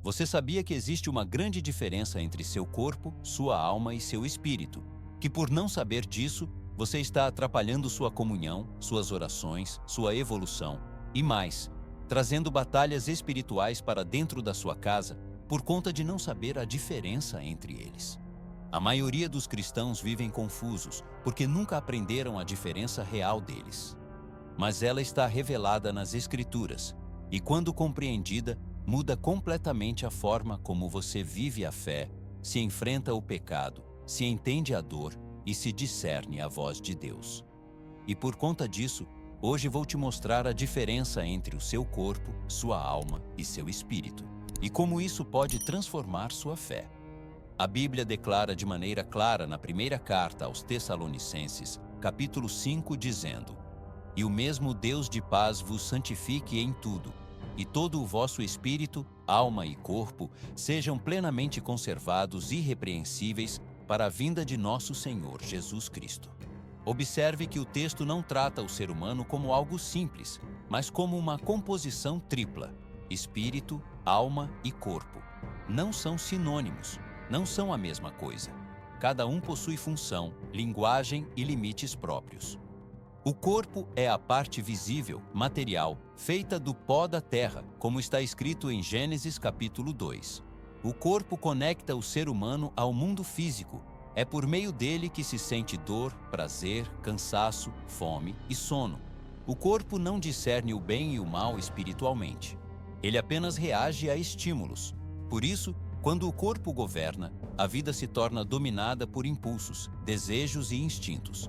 Você sabia que existe uma grande diferença entre seu corpo, sua alma e seu espírito? Que por não saber disso, você está atrapalhando sua comunhão, suas orações, sua evolução e mais, trazendo batalhas espirituais para dentro da sua casa por conta de não saber a diferença entre eles. A maioria dos cristãos vivem confusos porque nunca aprenderam a diferença real deles. Mas ela está revelada nas Escrituras e, quando compreendida, muda completamente a forma como você vive a fé, se enfrenta o pecado, se entende a dor e se discerne a voz de Deus. E por conta disso, hoje vou te mostrar a diferença entre o seu corpo, sua alma e seu espírito, e como isso pode transformar sua fé. A Bíblia declara de maneira clara na primeira carta aos Tessalonicenses, capítulo 5, dizendo: "E o mesmo Deus de paz vos santifique em tudo, e todo o vosso espírito, alma e corpo sejam plenamente conservados irrepreensíveis para a vinda de nosso Senhor Jesus Cristo." Observe que o texto não trata o ser humano como algo simples, mas como uma composição tripla: espírito, alma e corpo. Não são sinônimos, não são a mesma coisa. Cada um possui função, linguagem e limites próprios. O corpo é a parte visível, material, feita do pó da terra, como está escrito em Gênesis capítulo 2. O corpo conecta o ser humano ao mundo físico. É por meio dele que se sente dor, prazer, cansaço, fome e sono. O corpo não discerne o bem e o mal espiritualmente. Ele apenas reage a estímulos. Por isso, quando o corpo governa, a vida se torna dominada por impulsos, desejos e instintos.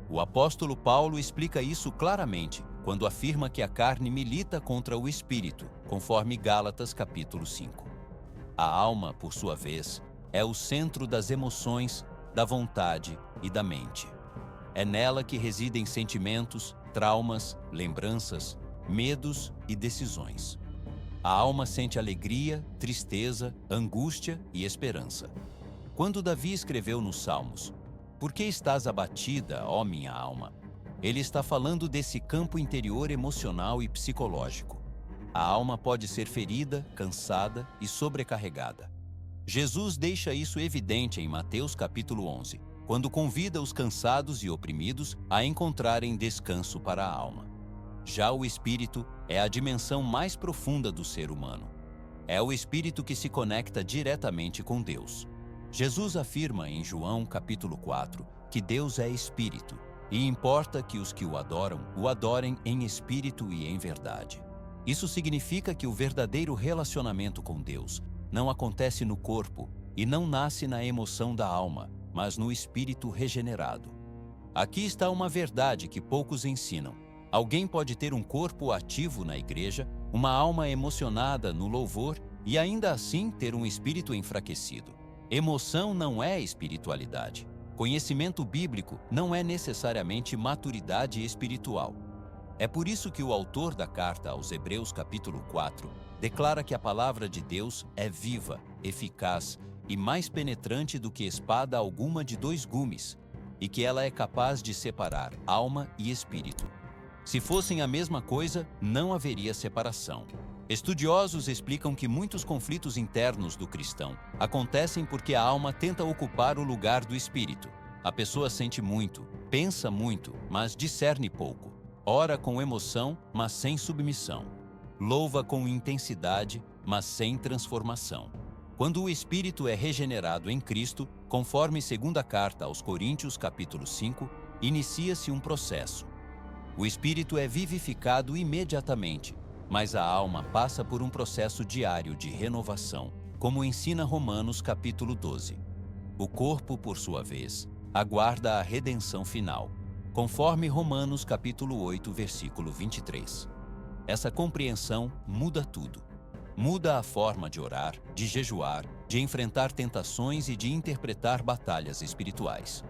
O apóstolo Paulo explica isso claramente quando afirma que a carne milita contra o espírito, conforme Gálatas capítulo 5. A alma, por sua vez, é o centro das emoções, da vontade e da mente. É nela que residem sentimentos, traumas, lembranças, medos e decisões. A alma sente alegria, tristeza, angústia e esperança. Quando Davi escreveu nos Salmos: "Por que estás abatida, ó minha alma?", ele está falando desse campo interior emocional e psicológico. A alma pode ser ferida, cansada e sobrecarregada. Jesus deixa isso evidente em Mateus capítulo 11, quando convida os cansados e oprimidos a encontrarem descanso para a alma. Já o espírito é a dimensão mais profunda do ser humano. É o espírito que se conecta diretamente com Deus. Jesus afirma em João capítulo 4 que Deus é espírito e importa que os que o adorem em espírito e em verdade. Isso significa que o verdadeiro relacionamento com Deus não acontece no corpo e não nasce na emoção da alma, mas no espírito regenerado. Aqui está uma verdade que poucos ensinam. Alguém pode ter um corpo ativo na igreja, uma alma emocionada no louvor e ainda assim ter um espírito enfraquecido. Emoção não é espiritualidade. Conhecimento bíblico não é necessariamente maturidade espiritual. É por isso que o autor da carta aos Hebreus capítulo 4 declara que a palavra de Deus é viva, eficaz e mais penetrante do que espada alguma de 2 gumes, e que ela é capaz de separar alma e espírito. Se fossem a mesma coisa, não haveria separação. Estudiosos explicam que muitos conflitos internos do cristão acontecem porque a alma tenta ocupar o lugar do espírito. A pessoa sente muito, pensa muito, mas discerne pouco. Ora com emoção, mas sem submissão. Louva com intensidade, mas sem transformação. Quando o espírito é regenerado em Cristo, conforme segunda carta aos Coríntios capítulo 5, inicia-se um processo. O espírito é vivificado imediatamente, mas a alma passa por um processo diário de renovação, como ensina Romanos capítulo 12. O corpo, por sua vez, aguarda a redenção final, conforme Romanos capítulo 8, versículo 23. Essa compreensão muda tudo. Muda a forma de orar, de jejuar, de enfrentar tentações e de interpretar batalhas espirituais.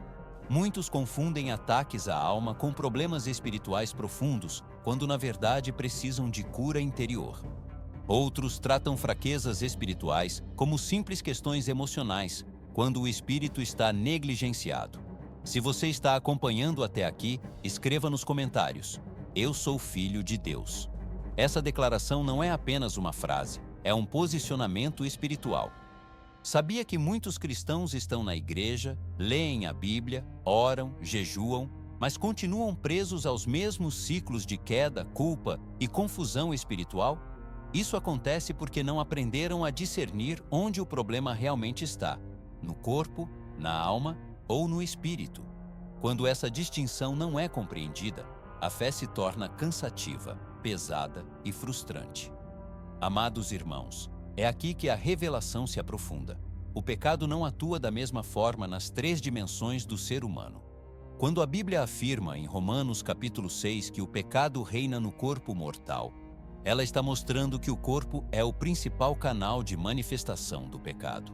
Muitos confundem ataques à alma com problemas espirituais profundos, quando na verdade precisam de cura interior. Outros tratam fraquezas espirituais como simples questões emocionais, quando o espírito está negligenciado. Se você está acompanhando até aqui, escreva nos comentários: "Eu sou filho de Deus". Essa declaração não é apenas uma frase, é um posicionamento espiritual. Sabia que muitos cristãos estão na igreja, leem a Bíblia, oram, jejuam, mas continuam presos aos mesmos ciclos de queda, culpa e confusão espiritual? Isso acontece porque não aprenderam a discernir onde o problema realmente está, no corpo, na alma ou no espírito. Quando essa distinção não é compreendida, a fé se torna cansativa, pesada e frustrante. Amados irmãos, é aqui que a revelação se aprofunda. O pecado não atua da mesma forma nas 3 dimensões do ser humano. Quando a Bíblia afirma em Romanos capítulo 6 que o pecado reina no corpo mortal, ela está mostrando que o corpo é o principal canal de manifestação do pecado.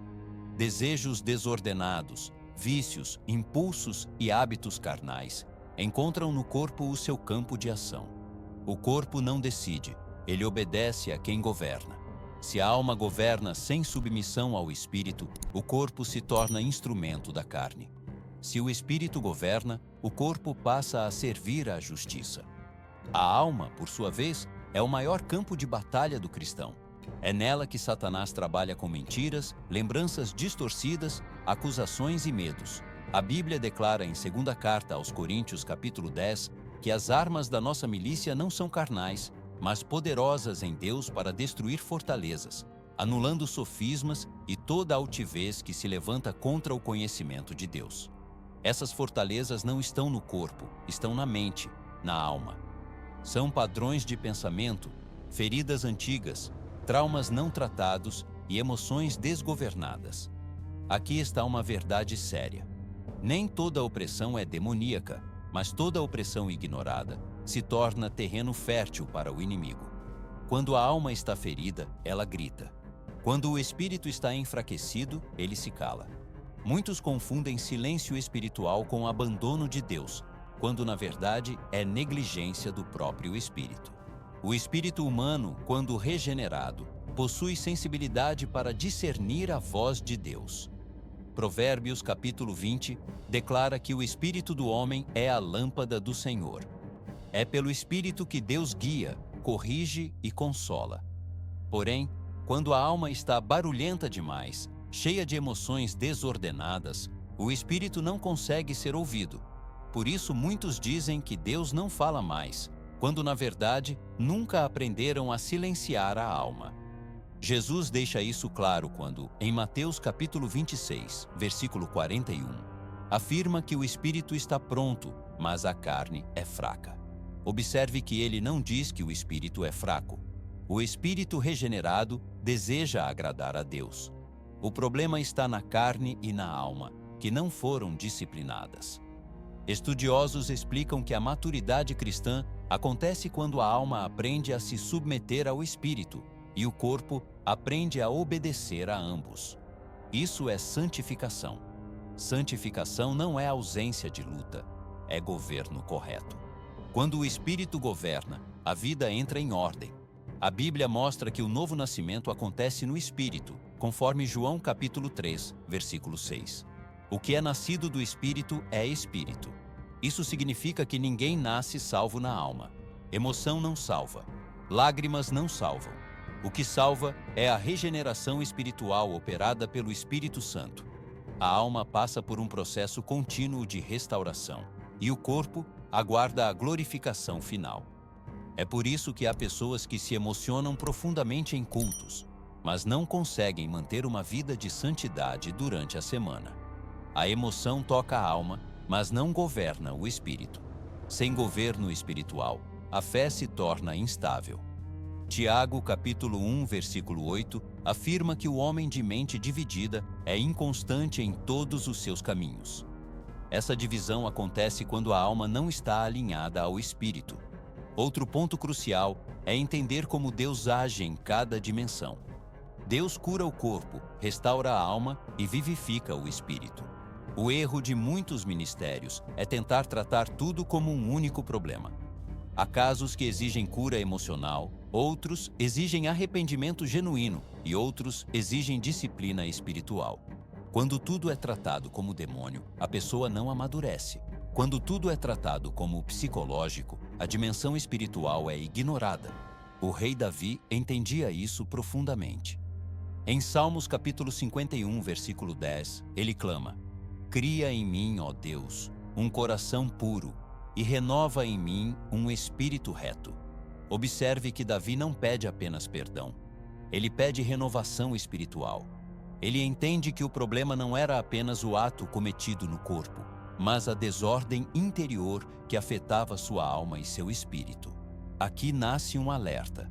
Desejos desordenados, vícios, impulsos e hábitos carnais encontram no corpo o seu campo de ação. O corpo não decide, ele obedece a quem governa. Se a alma governa sem submissão ao espírito, o corpo se torna instrumento da carne. Se o espírito governa, o corpo passa a servir à justiça. A alma, por sua vez, é o maior campo de batalha do cristão. É nela que Satanás trabalha com mentiras, lembranças distorcidas, acusações e medos. A Bíblia declara em 2ª carta aos Coríntios, capítulo 10, que as armas da nossa milícia não são carnais, mas poderosas em Deus para destruir fortalezas, anulando sofismas e toda altivez que se levanta contra o conhecimento de Deus. Essas fortalezas não estão no corpo, estão na mente, na alma. São padrões de pensamento, feridas antigas, traumas não tratados e emoções desgovernadas. Aqui está uma verdade séria. Nem toda opressão é demoníaca, mas toda opressão ignorada se torna terreno fértil para o inimigo. Quando a alma está ferida, ela grita. Quando o espírito está enfraquecido, ele se cala. Muitos confundem silêncio espiritual com abandono de Deus, quando na verdade é negligência do próprio espírito. O espírito humano, quando regenerado, possui sensibilidade para discernir a voz de Deus. Provérbios capítulo 20 declara que o espírito do homem é a lâmpada do Senhor. É pelo espírito que Deus guia, corrige e consola. Porém, quando a alma está barulhenta demais, cheia de emoções desordenadas, o espírito não consegue ser ouvido. Por isso muitos dizem que Deus não fala mais, quando na verdade nunca aprenderam a silenciar a alma. Jesus deixa isso claro quando, em Mateus capítulo 26, versículo 41, afirma que o espírito está pronto, mas a carne é fraca. Observe que ele não diz que o espírito é fraco. O espírito regenerado deseja agradar a Deus. O problema está na carne e na alma, que não foram disciplinadas. Estudiosos explicam que a maturidade cristã acontece quando a alma aprende a se submeter ao espírito e o corpo aprende a obedecer a ambos. Isso é santificação. Santificação não é ausência de luta, é governo correto. Quando o espírito governa, a vida entra em ordem. A Bíblia mostra que o novo nascimento acontece no espírito, conforme João capítulo 3, versículo 6. O que é nascido do espírito é espírito. Isso significa que ninguém nasce salvo na alma. Emoção não salva. Lágrimas não salvam. O que salva é a regeneração espiritual operada pelo Espírito Santo. A alma passa por um processo contínuo de restauração e o corpo aguarda a glorificação final. É por isso que há pessoas que se emocionam profundamente em cultos, mas não conseguem manter uma vida de santidade durante a semana. A emoção toca a alma, mas não governa o espírito. Sem governo espiritual, a fé se torna instável. Tiago, capítulo 1, versículo 8, afirma que o homem de mente dividida é inconstante em todos os seus caminhos. Essa divisão acontece quando a alma não está alinhada ao espírito. Outro ponto crucial é entender como Deus age em cada dimensão. Deus cura o corpo, restaura a alma e vivifica o espírito. O erro de muitos ministérios é tentar tratar tudo como um único problema. Há casos que exigem cura emocional, outros exigem arrependimento genuíno e outros exigem disciplina espiritual. Quando tudo é tratado como demônio, a pessoa não amadurece. Quando tudo é tratado como psicológico, a dimensão espiritual é ignorada. O rei Davi entendia isso profundamente. Em Salmos capítulo 51, versículo 10, ele clama: Cria em mim, ó Deus, um coração puro e renova em mim um espírito reto. Observe que Davi não pede apenas perdão. Ele pede renovação espiritual. Ele entende que o problema não era apenas o ato cometido no corpo, mas a desordem interior que afetava sua alma e seu espírito. Aqui nasce um alerta.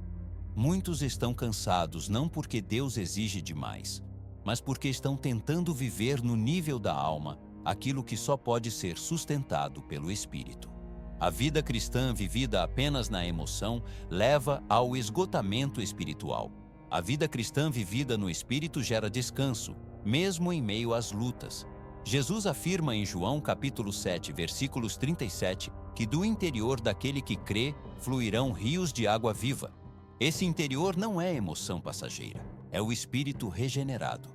Muitos estão cansados não porque Deus exige demais, mas porque estão tentando viver no nível da alma aquilo que só pode ser sustentado pelo espírito. A vida cristã vivida apenas na emoção leva ao esgotamento espiritual. A vida cristã vivida no espírito gera descanso, mesmo em meio às lutas. Jesus afirma em João capítulo 7, versículos 37, que do interior daquele que crê fluirão rios de água viva. Esse interior não é emoção passageira, é o espírito regenerado.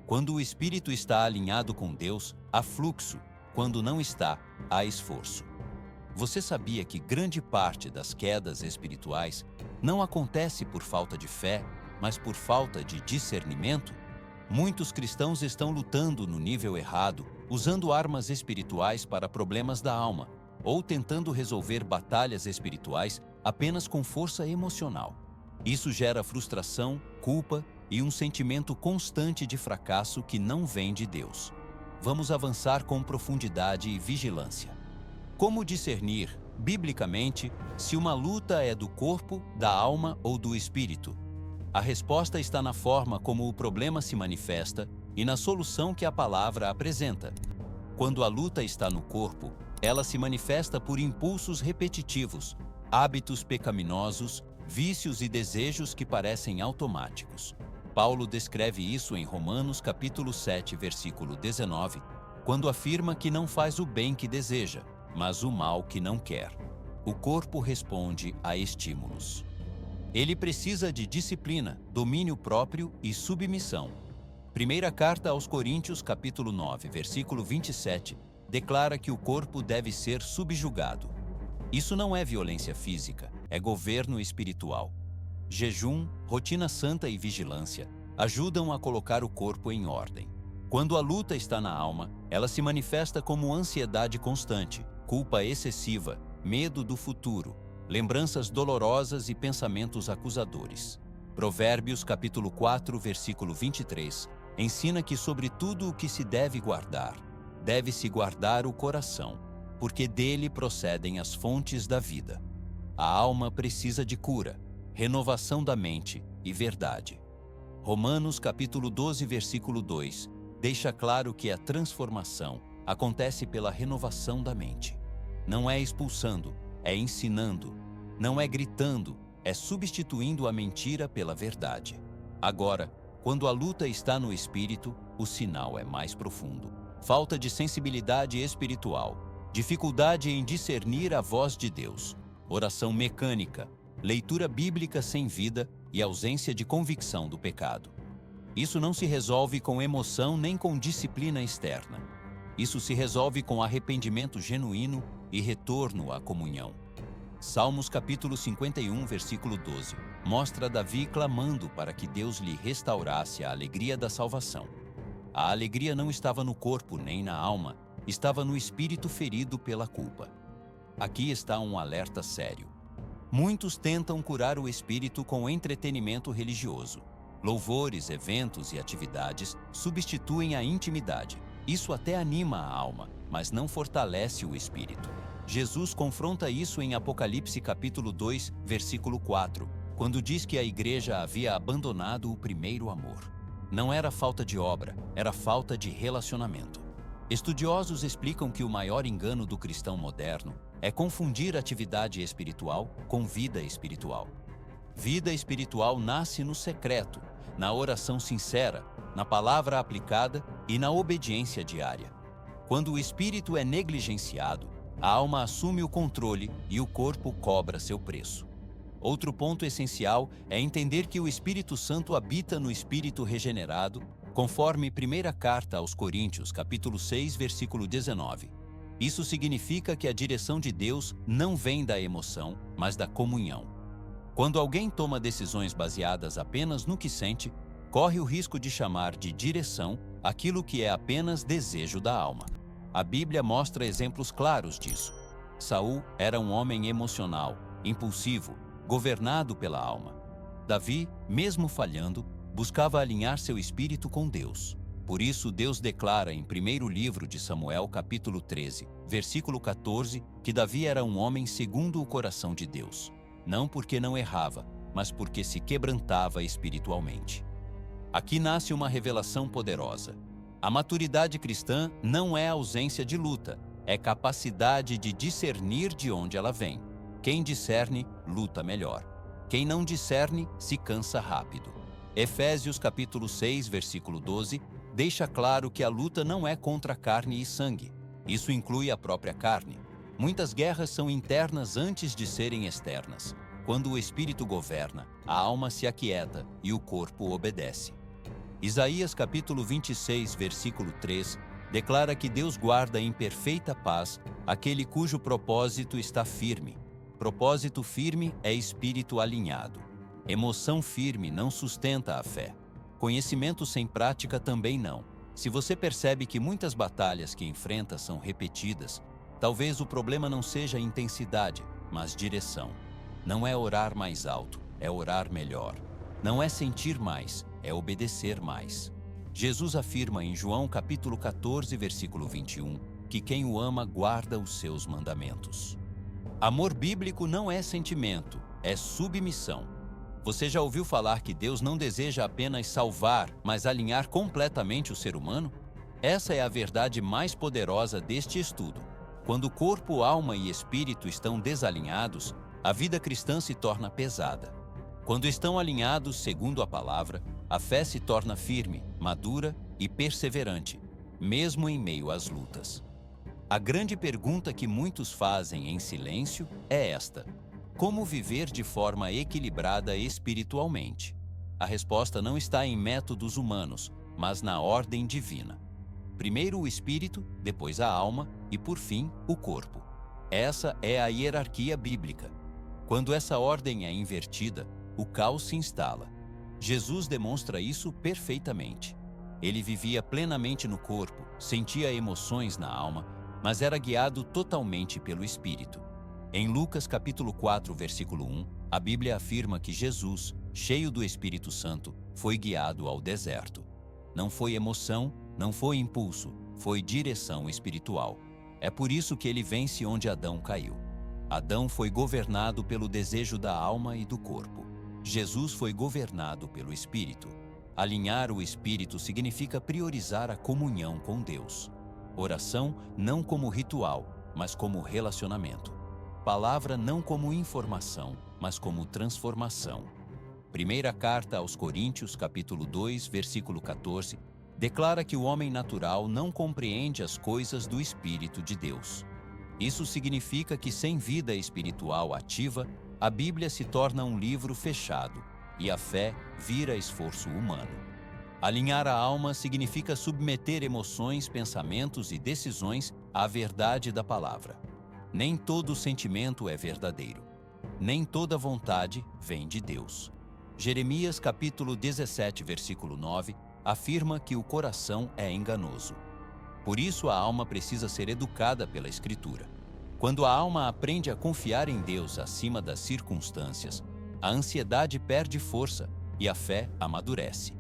Quando o espírito está alinhado com Deus, há fluxo. Quando não está, há esforço. Você sabia que grande parte das quedas espirituais não acontece por falta de fé, mas por falta de discernimento? Muitos cristãos estão lutando no nível errado, usando armas espirituais para problemas da alma, ou tentando resolver batalhas espirituais apenas com força emocional. Isso gera frustração, culpa e um sentimento constante de fracasso que não vem de Deus. Vamos avançar com profundidade e vigilância. Como discernir, biblicamente, se uma luta é do corpo, da alma ou do espírito? A resposta está na forma como o problema se manifesta e na solução que a palavra apresenta. Quando a luta está no corpo, ela se manifesta por impulsos repetitivos, hábitos pecaminosos, vícios e desejos que parecem automáticos. Paulo descreve isso em Romanos capítulo 7, versículo 19, quando afirma que não faz o bem que deseja, mas o mal que não quer. O corpo responde a estímulos. Ele precisa de disciplina, domínio próprio e submissão. Primeira carta aos Coríntios, capítulo 9, versículo 27, declara que o corpo deve ser subjugado. Isso não é violência física, é governo espiritual. Jejum, rotina santa e vigilância ajudam a colocar o corpo em ordem. Quando a luta está na alma, ela se manifesta como ansiedade constante, culpa excessiva, medo do futuro, lembranças dolorosas e pensamentos acusadores. Provérbios capítulo 4, versículo 23, ensina que sobre tudo o que se deve guardar, deve-se guardar o coração, porque dele procedem as fontes da vida. A alma precisa de cura, renovação da mente e verdade. Romanos capítulo 12, versículo 2, deixa claro que a transformação acontece pela renovação da mente. Não é expulsando, é ensinando. Não é gritando, é substituindo a mentira pela verdade. Agora, quando a luta está no espírito, o sinal é mais profundo. Falta de sensibilidade espiritual, dificuldade em discernir a voz de Deus, oração mecânica, leitura bíblica sem vida e ausência de convicção do pecado. Isso não se resolve com emoção nem com disciplina externa. Isso se resolve com arrependimento genuíno e retorno à comunhão. Salmos capítulo 51, versículo 12, mostra Davi clamando para que Deus lhe restaurasse a alegria da salvação. A alegria não estava no corpo nem na alma, estava no espírito ferido pela culpa. Aqui está um alerta sério. Muitos tentam curar o espírito com entretenimento religioso. Louvores, eventos e atividades substituem a intimidade. Isso até anima a alma, mas não fortalece o espírito. Jesus confronta isso em Apocalipse capítulo 2, versículo 4, quando diz que a igreja havia abandonado o primeiro amor. Não era falta de obra, era falta de relacionamento. Estudiosos explicam que o maior engano do cristão moderno é confundir atividade espiritual com vida espiritual. Vida espiritual nasce no secreto, na oração sincera, na palavra aplicada e na obediência diária. Quando o espírito é negligenciado, a alma assume o controle e o corpo cobra seu preço. Outro ponto essencial é entender que o Espírito Santo habita no espírito regenerado, conforme primeira carta aos Coríntios, capítulo 6, versículo 19. Isso significa que a direção de Deus não vem da emoção, mas da comunhão. Quando alguém toma decisões baseadas apenas no que sente, corre o risco de chamar de direção aquilo que é apenas desejo da alma. A Bíblia mostra exemplos claros disso. Saul era um homem emocional, impulsivo, governado pela alma. Davi, mesmo falhando, buscava alinhar seu espírito com Deus. Por isso, Deus declara em 1º livro de Samuel, capítulo 13, versículo 14, que Davi era um homem segundo o coração de Deus. Não porque não errava, mas porque se quebrantava espiritualmente. Aqui nasce uma revelação poderosa. A maturidade cristã não é ausência de luta, é capacidade de discernir de onde ela vem. Quem discerne, luta melhor. Quem não discerne, se cansa rápido. Efésios capítulo 6, versículo 12, deixa claro que a luta não é contra carne e sangue. Isso inclui a própria carne. Muitas guerras são internas antes de serem externas. Quando o espírito governa, a alma se aquieta e o corpo obedece. Isaías capítulo 26, versículo 3, declara que Deus guarda em perfeita paz aquele cujo propósito está firme. Propósito firme é espírito alinhado. Emoção firme não sustenta a fé. Conhecimento sem prática também não. Se você percebe que muitas batalhas que enfrenta são repetidas, talvez o problema não seja intensidade, mas direção. Não é orar mais alto, é orar melhor. Não é sentir mais, é obedecer mais. Jesus afirma em João capítulo 14, versículo 21, que quem o ama guarda os seus mandamentos. Amor bíblico não é sentimento, é submissão. Você já ouviu falar que Deus não deseja apenas salvar, mas alinhar completamente o ser humano? Essa é a verdade mais poderosa deste estudo. Quando corpo, alma e espírito estão desalinhados, a vida cristã se torna pesada. Quando estão alinhados segundo a palavra, a fé se torna firme, madura e perseverante, mesmo em meio às lutas. A grande pergunta que muitos fazem em silêncio é esta: como viver de forma equilibrada espiritualmente? A resposta não está em métodos humanos, mas na ordem divina. Primeiro o espírito, depois a alma e, por fim, o corpo. Essa é a hierarquia bíblica. Quando essa ordem é invertida, o caos se instala. Jesus demonstra isso perfeitamente. Ele vivia plenamente no corpo, sentia emoções na alma, mas era guiado totalmente pelo Espírito. Em Lucas capítulo 4, versículo 1, a Bíblia afirma que Jesus, cheio do Espírito Santo, foi guiado ao deserto. Não foi emoção, não foi impulso, foi direção espiritual. É por isso que ele vence onde Adão caiu. Adão foi governado pelo desejo da alma e do corpo. Jesus foi governado pelo Espírito. Alinhar o Espírito significa priorizar a comunhão com Deus. Oração não como ritual, mas como relacionamento. Palavra não como informação, mas como transformação. Primeira carta aos Coríntios, capítulo 2, versículo 14, declara que o homem natural não compreende as coisas do Espírito de Deus. Isso significa que sem vida espiritual ativa, a Bíblia se torna um livro fechado e a fé vira esforço humano. Alinhar a alma significa submeter emoções, pensamentos e decisões à verdade da palavra. Nem todo sentimento é verdadeiro. Nem toda vontade vem de Deus. Jeremias capítulo 17, versículo 9, afirma que o coração é enganoso. Por isso a alma precisa ser educada pela Escritura. Quando a alma aprende a confiar em Deus acima das circunstâncias, a ansiedade perde força e a fé amadurece.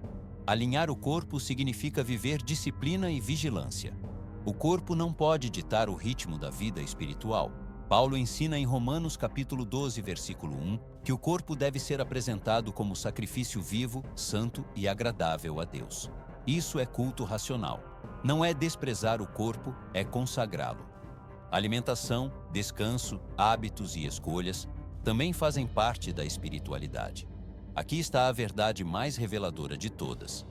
Alinhar o corpo significa viver disciplina e vigilância. O corpo não pode ditar o ritmo da vida espiritual. Paulo ensina em Romanos capítulo 12, versículo 1, que o corpo deve ser apresentado como sacrifício vivo, santo e agradável a Deus. Isso é culto racional. Não é desprezar o corpo, é consagrá-lo. Alimentação, descanso, hábitos e escolhas também fazem parte da espiritualidade. Aqui está a verdade mais reveladora de todas.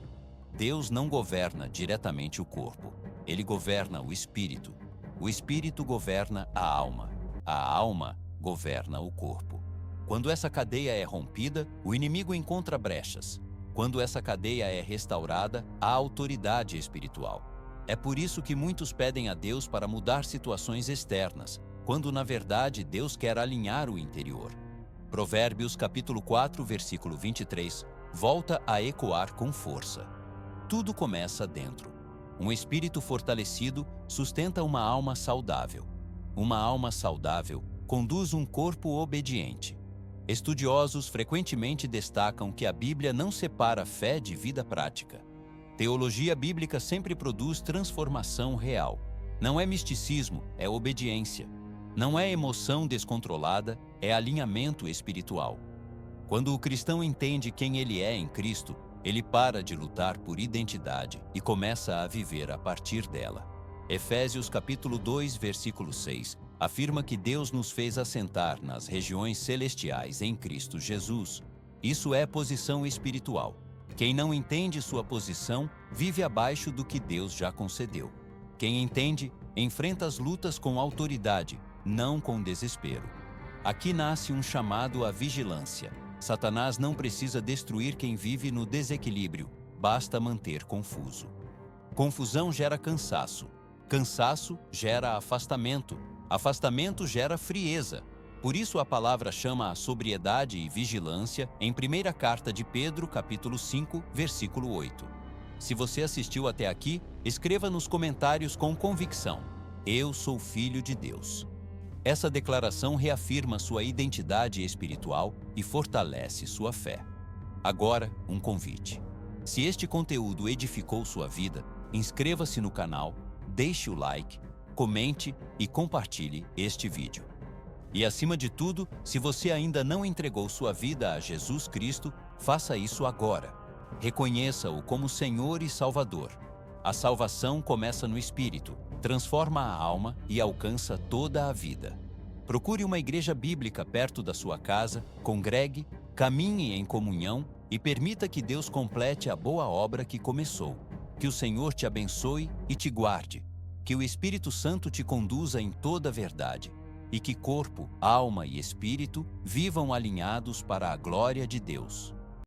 Deus não governa diretamente o corpo. Ele governa o espírito. O espírito governa a alma. A alma governa o corpo. Quando essa cadeia é rompida, o inimigo encontra brechas. Quando essa cadeia é restaurada, há autoridade espiritual. É por isso que muitos pedem a Deus para mudar situações externas, quando na verdade Deus quer alinhar o interior. Provérbios capítulo 4, versículo 23, volta a ecoar com força. Tudo começa dentro. Um espírito fortalecido sustenta uma alma saudável. Uma alma saudável conduz um corpo obediente. Estudiosos frequentemente destacam que a Bíblia não separa fé de vida prática. Teologia bíblica sempre produz transformação real. Não é misticismo, é obediência. Não é emoção descontrolada, é alinhamento espiritual. Quando o cristão entende quem ele é em Cristo, ele para de lutar por identidade e começa a viver a partir dela. Efésios capítulo 2, versículo 6, afirma que Deus nos fez assentar nas regiões celestiais em Cristo Jesus. Isso é posição espiritual. Quem não entende sua posição vive abaixo do que Deus já concedeu. Quem entende, enfrenta as lutas com autoridade, não com desespero. Aqui nasce um chamado à vigilância. Satanás não precisa destruir quem vive no desequilíbrio, basta manter confuso. Confusão gera cansaço. Cansaço gera afastamento. Afastamento gera frieza. Por isso a palavra chama a sobriedade e vigilância em 1ª carta de Pedro, capítulo 5, versículo 8. Se você assistiu até aqui, escreva nos comentários com convicção: eu sou filho de Deus. Essa declaração reafirma sua identidade espiritual e fortalece sua fé. Agora, um convite. Se este conteúdo edificou sua vida, inscreva-se no canal, deixe o like, comente e compartilhe este vídeo. E acima de tudo, se você ainda não entregou sua vida a Jesus Cristo, faça isso agora. Reconheça-o como Senhor e Salvador. A salvação começa no Espírito, transforma a alma e alcança toda a vida. Procure uma igreja bíblica perto da sua casa, congregue, caminhe em comunhão e permita que Deus complete a boa obra que começou. Que o Senhor te abençoe e te guarde. Que o Espírito Santo te conduza em toda a verdade. E que corpo, alma e espírito vivam alinhados para a glória de Deus.